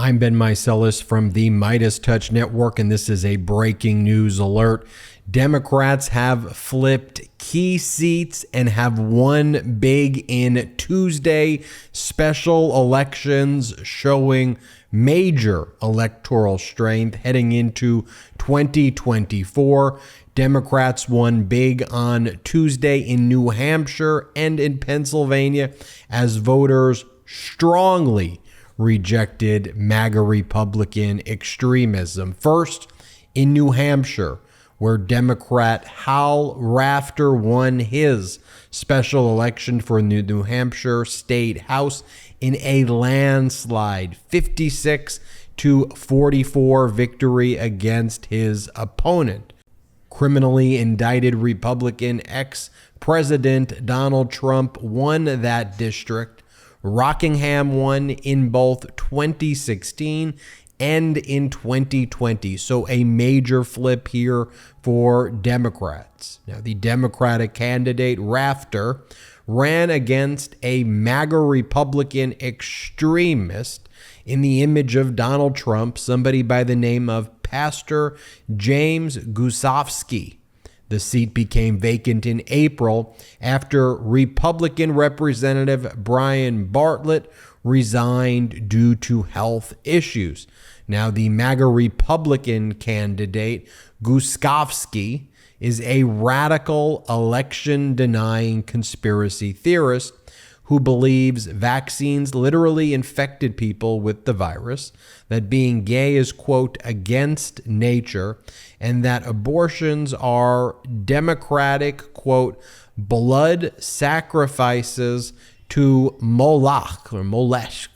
I'm Ben Meiselas from the MeidasTouch Network, and this is a breaking news alert. Democrats have flipped key seats and have won big in Tuesday special elections, showing major electoral strength heading into 2024. Democrats won big on Tuesday in New Hampshire and in Pennsylvania as voters strongly rejected MAGA Republican extremism. First, in New Hampshire, where Democrat Hal Rafter won his special election for the New Hampshire State House in a landslide, 56-44 victory against his opponent. Criminally indicted Republican ex-President Donald Trump won that district. Rockingham won in both 2016 and in 2020. So a major flip here for Democrats. Now, the Democratic candidate Rafter ran against a MAGA Republican extremist in the image of Donald Trump, somebody by the name of Pastor James Gusofsky. The seat became vacant in April after Republican Representative Brian Bartlett resigned due to health issues. Now, the MAGA Republican candidate, Gusofsky, is a radical election-denying conspiracy theorist who believes vaccines literally infected people with the virus, that being gay is, quote, against nature, and that abortions are democratic, quote, blood sacrifices to Moloch or Molech.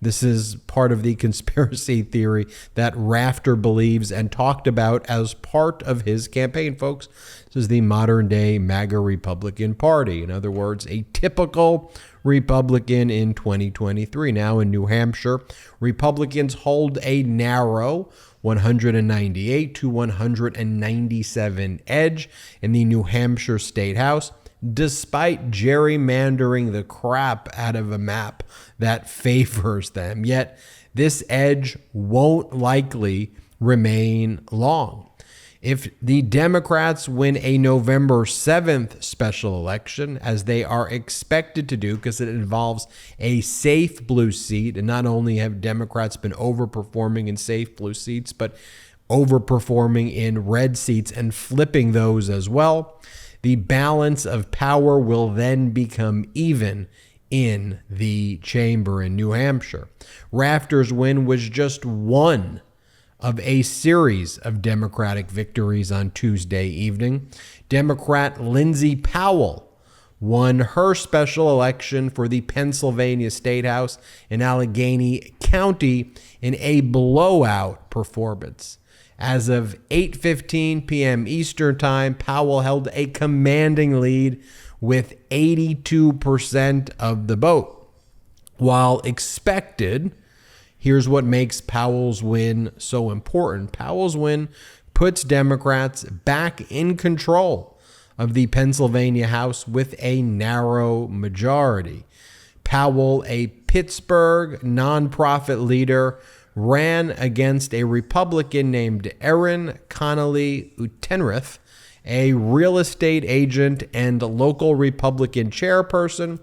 This is part of the conspiracy theory that Rafter believes and talked about as part of his campaign, folks. This is the modern-day MAGA Republican Party. In other words, a typical Republican in 2023. Now in New Hampshire, Republicans hold a narrow 198 to 197 edge in the New Hampshire State House, despite gerrymandering the crap out of a map that favors them. Yet this edge won't likely remain long. If the Democrats win a November 7th special election, as they are expected to do because it involves a safe blue seat, and not only have Democrats been overperforming in safe blue seats, but overperforming in red seats and flipping those as well, the balance of power will then become even in the chamber in New Hampshire. Rafter's win was just one of a series of Democratic victories on Tuesday evening. Democrat Lindsay Powell won her special election for the Pennsylvania State House in Allegheny County in a blowout performance. As of 8:15 p.m. Eastern Time, Powell held a commanding lead with 82% of the vote. While expected, here's what makes Powell's win so important. Powell's win puts Democrats back in control of the Pennsylvania House with a narrow majority. Powell, a Pittsburgh nonprofit leader, ran against a Republican named Erin Connolly Utenrith, a real estate agent and local Republican chairperson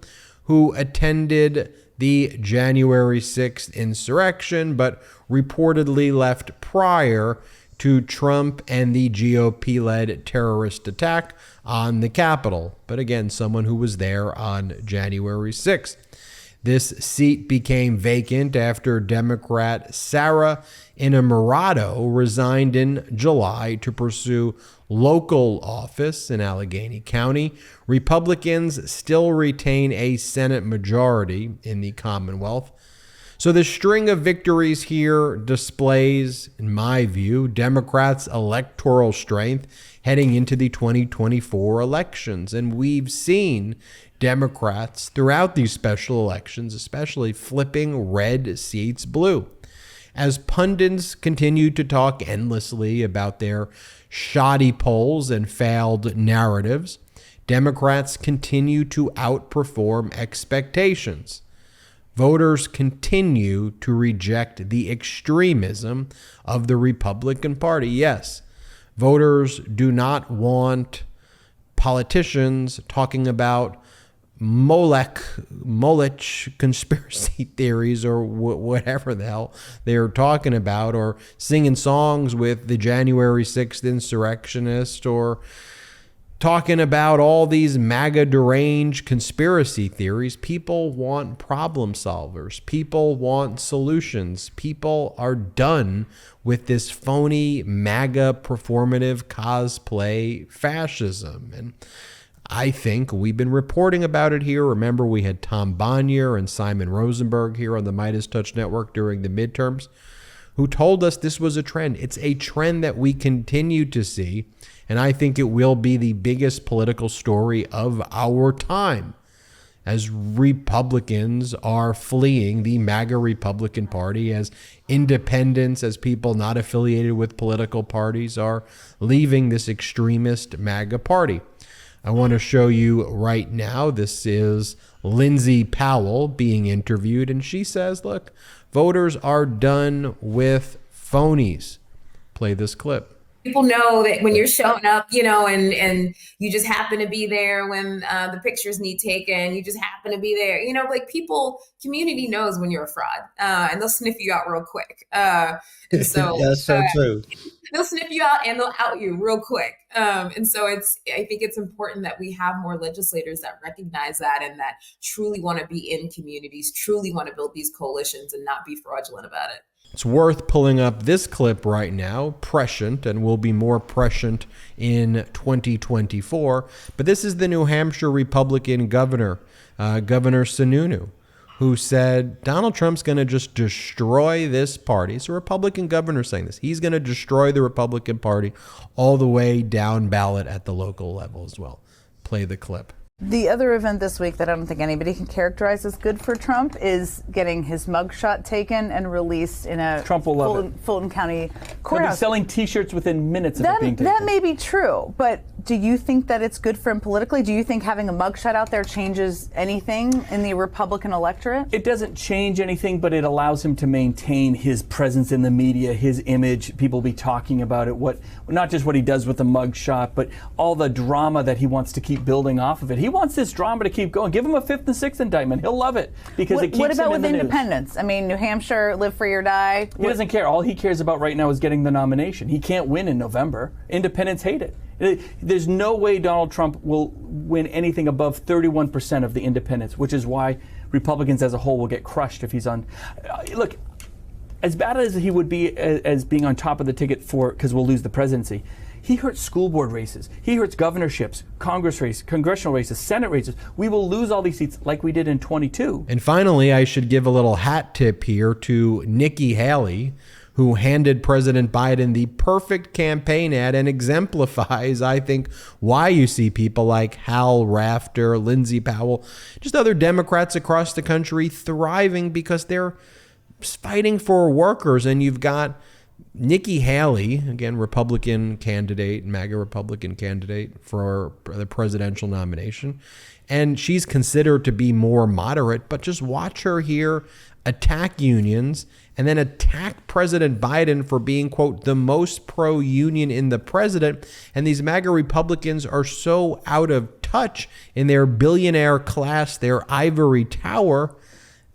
who attended the January 6th insurrection, but reportedly left prior to Trump and the GOP-led terrorist attack on the Capitol. But again, someone who was there on January 6th. This seat became vacant after Democrat Sarah Innamorato resigned in July to pursue local office in Allegheny County. Republicans still retain a Senate majority in the Commonwealth. So the string of victories here displays, in my view, Democrats' electoral strength heading into the 2024 elections. And we've seen Democrats throughout these special elections, especially flipping red seats blue. As pundits continue to talk endlessly about their shoddy polls and failed narratives, Democrats continue to outperform expectations. voters continue to reject the extremism of the Republican Party. Yes, voters do not want politicians talking about Molech conspiracy theories or whatever the hell they're talking about, or singing songs with the January 6th insurrectionists, or talking about all these MAGA deranged conspiracy theories. People want problem solvers. People want solutions. People are done with this phony MAGA performative cosplay fascism. And I think we've been reporting about it here. Remember, we had Tom Bonnier and Simon Rosenberg here on the MeidasTouch Network during the midterms, who told us this was a trend. It's a trend that we continue to see, and I think it will be the biggest political story of our time as Republicans are fleeing the MAGA Republican Party, as independents, as people not affiliated with political parties are leaving this extremist MAGA party. I want to show you right now, this is Lindsay Powell being interviewed, and she says, look, voters are done with phonies. Play this clip. People know that when you're showing up, and you just happen to be there when the pictures need taken, you just happen to be there, community knows when you're a fraud, and they'll sniff you out real quick. That's so true. They'll sniff you out and they'll out you real quick. And so I think it's important that we have more legislators that recognize that and that truly want to be in communities, truly want to build these coalitions and not be fraudulent about it. It's worth pulling up this clip right now, prescient, and will be more prescient in 2024. But this is the New Hampshire Republican governor, Governor Sununu, who said Donald Trump's going to just destroy this party. It's a Republican governor saying this. He's going to destroy the Republican Party all the way down ballot at the local level as well. Play the clip. The other event this week that I don't think anybody can characterize as good for Trump is getting his mugshot taken and released in a Trump will love Fulton County courthouse. He'll be selling T-shirts within minutes of it being taken. That may be true, but do you think that it's good for him politically? Do you think having a mugshot out there changes anything in the Republican electorate? It doesn't change anything, but it allows him to maintain his presence in the media, his image. People be talking about it. Not just what he does with the mugshot, but all the drama that he wants to keep building off of it. He wants this drama to keep going. Give him a 5th and 6th indictment. He'll love it because it keeps him in the news. What about with independents? I mean, New Hampshire, live free or die. He doesn't care. All he cares about right now is getting the nomination. He can't win in November. Independents hate it. There's no way Donald Trump will win anything above 31% of the independents, which is why Republicans as a whole will get crushed if he's on. Look, as bad as he would be as being on top of the ticket because we'll lose the presidency, he hurts school board races. He hurts governorships, congressional races, Senate races. We will lose all these seats like we did in 22. And finally, I should give a little hat tip here to Nikki Haley, who handed President Biden the perfect campaign ad and exemplifies, I think, why you see people like Hal Rafter, Lindsay Powell, just other Democrats across the country thriving because they're fighting for workers. And you've got Nikki Haley, again, Republican candidate, MAGA Republican candidate for the presidential nomination. And she's considered to be more moderate, but just watch her here attack unions and then attack President Biden for being, quote, the most pro-union in the president. And these MAGA Republicans are so out of touch in their billionaire class, their ivory tower,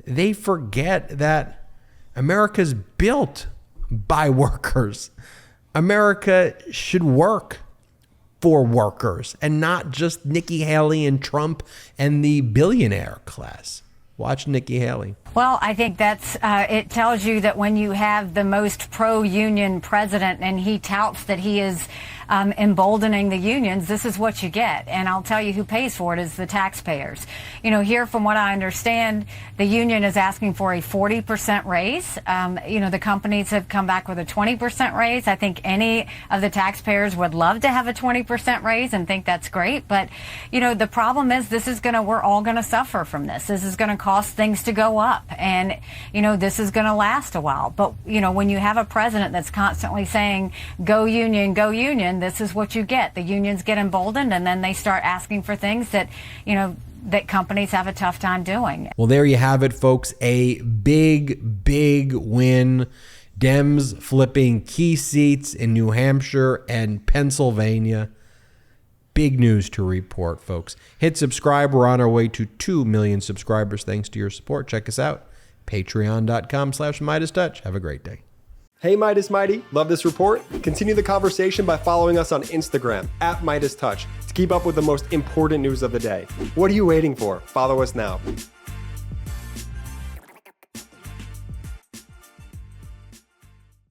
they forget that America's built by workers. America should work for workers and not just Nikki Haley and Trump and the billionaire class. Watch Nikki Haley. Well, I think that's it tells you that when you have the most pro-union president and he touts that he is emboldening the unions, this is what you get. And I'll tell you who pays for it is the taxpayers. Here, from what I understand, the union is asking for a 40% raise. The companies have come back with a 20% raise. I think any of the taxpayers would love to have a 20% raise and think that's great. But, the problem is we're all going to suffer from this. This is going to cause things to go up. And, this is going to last a while. But, when you have a president that's constantly saying, go union, and this is what you get. The unions get emboldened, and then they start asking for things that, that companies have a tough time doing. Well, there you have it, folks. A big, big win. Dems flipping key seats in New Hampshire and Pennsylvania. Big news to report, folks. Hit subscribe. We're on our way to 2 million subscribers thanks to your support. Check us out. Patreon.com/MeidasTouch. Have a great day. Hey Meidas Mighty, love this report? Continue the conversation by following us on Instagram @MeidasTouch to keep up with the most important news of the day. What are you waiting for? Follow us now.